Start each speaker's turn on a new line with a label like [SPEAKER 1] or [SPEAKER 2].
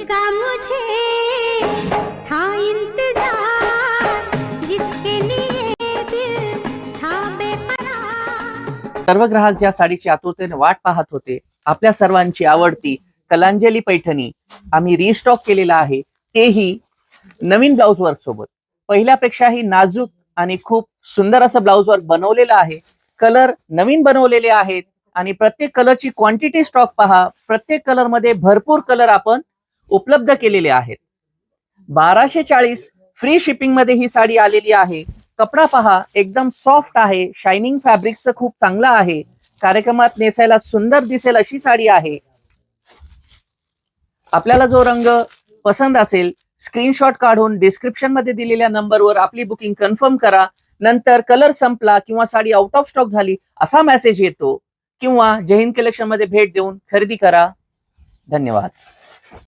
[SPEAKER 1] का मुझे था इंतजार जिसके लिए दिल था बेपरार।
[SPEAKER 2] सर्व ग्राहक ज्या साडीची आतुरतेने वाट पाहत होते, आपल्या सर्वांची आवडती कलांजली पैठणी आम्ही रिस्टॉक केलेला आहे, तेही नवीन ब्लाउज वर्क सोबत. पहिल्यापेक्षाही नाजूक आणि खूप सुंदर असं ब्लाउज वर्क बनवलेलं आहे. कलर नवीन बनवलेले आहेत आणि प्रत्येक कलरची क्वांटिटी स्टॉक पहा. प्रत्येक कलर मध्ये भरपूर कलर आपण उपलब्ध केलेले आहेत. 1240 फ्री शिपिंग मध्ये ही साडी आलेली आहे. कपडा पहा, एकदम सॉफ्ट आहे, शायनिंग फॅब्रिकचं खूप चांगलं आहे. कार्यक्रमात नेसायला सुंदर दिसेल अशी साडी आहे. आपल्याला जो रंग पसंत असेल, स्क्रीनशॉट काढून डिस्क्रिप्शन मध्ये दिलेल्या नंबरवर आपली बुकिंग कन्फर्म करा. नंतर कलर संपला किंवा साडी आउट ऑफ स्टॉक झाली असा मेसेज येतो, किंवा जय हिंद कलेक्शन मध्ये भेट देऊन खरेदी करा. धन्यवाद.